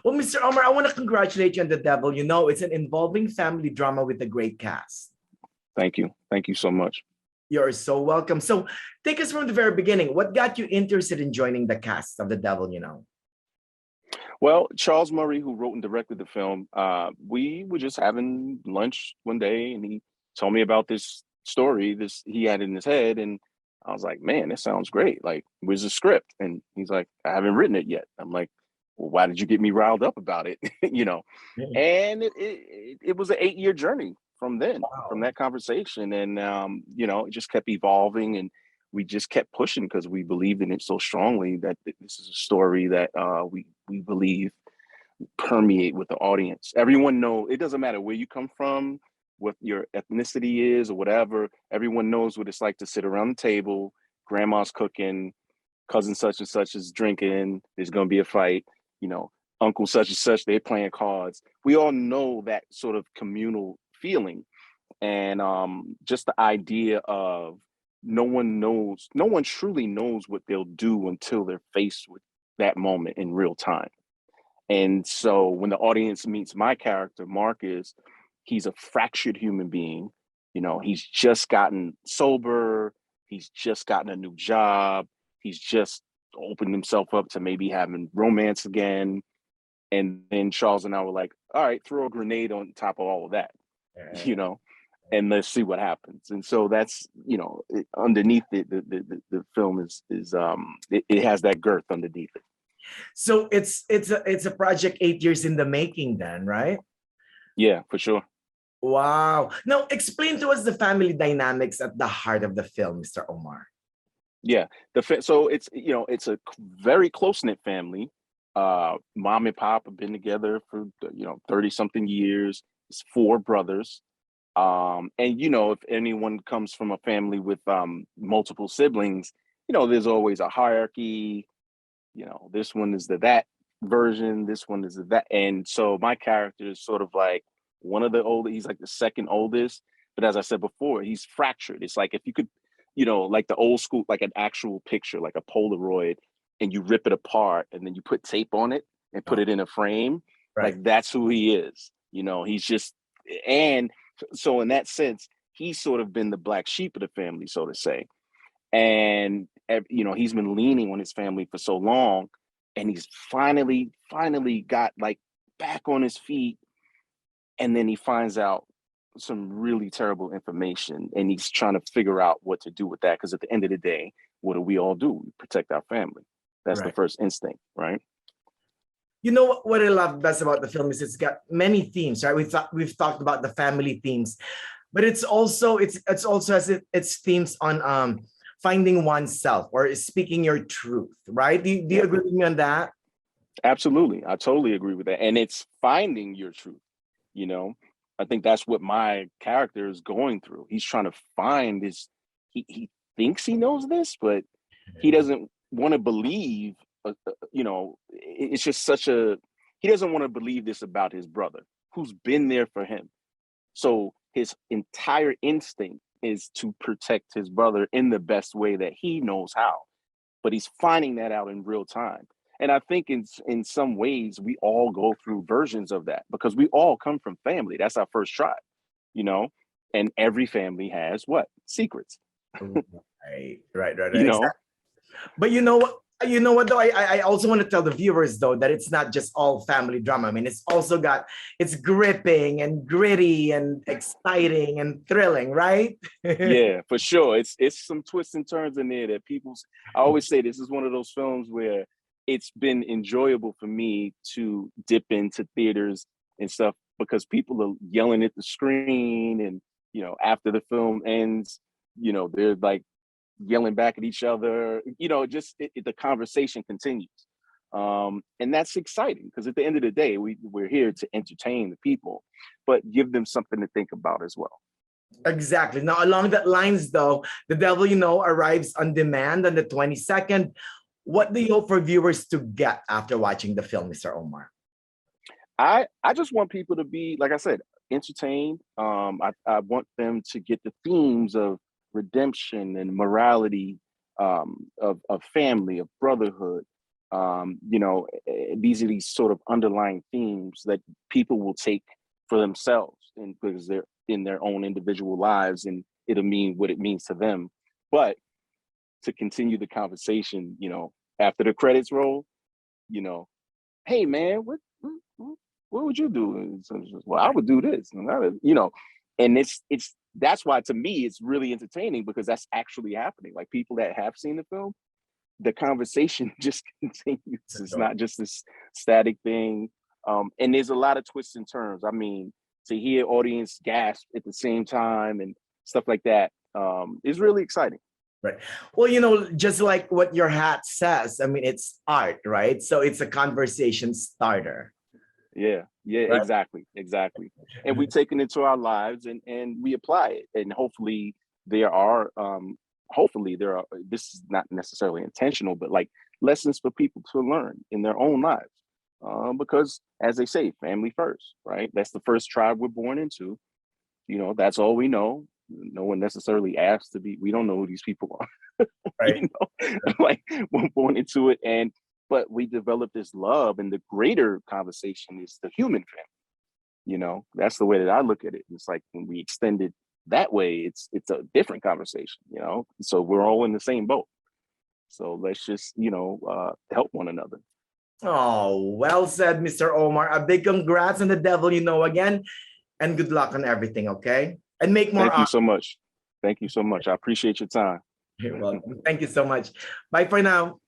Well, Mr. Omar, I want to congratulate you on The Devil. You know, it's an involving family drama with a great cast. Thank you. Thank you so much. You're so welcome. So take us from the very beginning. What got you interested in joining the cast of The Devil, you know? Well, Charles Murray, who wrote and directed the film, we were just having lunch one day, and he told me about this story this he had in his head, and I was like, "Man, that sounds great! Like, where's the script?" And he's like, "I haven't written it yet." I'm like, "Well, why did you get me riled up about it?" you know, Yeah. and it was an 8-year journey from then, from Wow. that conversation, and it just kept evolving, and we just kept pushing because we believed in it so strongly that this is a story that we believe permeate with the audience. Everyone know it doesn't matter where you come from, what your ethnicity is, or whatever. Everyone knows what it's like to sit around the table. Grandma's cooking, cousin such and such is drinking. There's gonna be a fight. You know, uncle such and such they're playing cards. We all know that sort of communal feeling, and just the idea of no one truly knows what they'll do until they're faced with that moment in real time. And so when the audience meets my character, Marcus, he's a fractured human being. You know, he's just gotten sober, he's just gotten a new job, he's just opened himself up to maybe having romance again. And then Charles and I were like, all right, throw a grenade on top of all of that, you know, and let's see what happens. And so that's, underneath it, the film it has that girth underneath it. So it's a project 8 years in the making then, right? Yeah, for sure. Wow. Now explain to us the family dynamics at the heart of the film, Mr. Omar. Yeah, so it's a very close knit family. Mom and pop have been together for 30 something years. It's 4 brothers. And if anyone comes from a family with multiple siblings, there's always a hierarchy. This one is that version, this one is that. And so my character is sort of like one of the older, he's like the second oldest. But as I said before, he's fractured. It's like if you could, like the old school, like an actual picture, like a Polaroid, and you rip it apart and then you put tape on it and put Oh, it in a frame, right. like that's who he is. He's just, and so in that sense, he's sort of been the black sheep of the family, so to say. And he's been leaning on his family for so long, and he's finally got like back on his feet, and then he finds out some really terrible information, and he's trying to figure out what to do with that, because at the end of the day, what do we all do? We protect our family. That's the Right. first instinct, right? You know what I love best about the film is it's got many themes, right? We've talked about the family themes, but it's also has its themes on finding oneself or speaking your truth, right? Do you Yeah, agree with me on that? absolutely. I totally agree with that. And it's finding your truth, you know. I think that's what my character is going through. He's trying to find his, he thinks he knows this, but he doesn't want to believe, it's just he doesn't want to believe this about his brother who's been there for him. So his entire instinct is to protect his brother in the best way that he knows how. But he's finding that out in real time. And I think in some ways we all go through versions of that because we all come from family. That's our first tribe, you know. And every family has what? Secrets, Right. you know. Exactly. But you know what though? I also want to tell the viewers though that it's not just all family drama. I mean, it's gripping and gritty and exciting and thrilling, right? Yeah, for sure. It's some twists and turns in there that I always say this is one of those films where it's been enjoyable for me to dip into theaters and stuff because people are yelling at the screen, and after the film ends, they're like yelling back at each other, the conversation continues. And that's exciting because at the end of the day, we're here to entertain the people, but give them something to think about as well. Exactly. Now, along that lines, though, The Devil arrives on demand on the 22nd. What do you hope for viewers to get after watching the film, Mr. Omar? I just want people to be, like I said, entertained. I want them to get the themes of redemption and morality, of family, of brotherhood, These are these sort of underlying themes that people will take for themselves, and because they're in their own individual lives, and it'll mean what it means to them. But to continue the conversation, after the credits roll, hey man, what would you do? And so it's just, well, I would do this, and it's that's why to me it's really entertaining, because that's actually happening. Like, people that have seen the film, the conversation just continues. It's not just this static thing. And there's a lot of twists and turns. I mean, to hear audience gasp at the same time and stuff like that is really exciting. Right. Well, just like what your hat says, I mean, it's art, right? So it's a conversation starter. Yeah, Right? exactly. And we take it into our lives, and we apply it. And hopefully there are, this is not necessarily intentional, but like lessons for people to learn in their own lives. Because as they say, family first, right? That's the first tribe we're born into. That's all we know. No one necessarily asks to be, we don't know who these people are. Right. Like, we're born into it. But we develop this love, and the greater conversation is the human family. That's the way that I look at it. It's like, when we extend it that way, it's a different conversation, so we're all in the same boat. So let's just, help one another. Oh, well said, Mr. Omar. A big congrats on The Devil You Know Again, and good luck on everything, okay? And make more. Thank you so much. I appreciate your time. You're welcome. Thank you so much. Bye for now.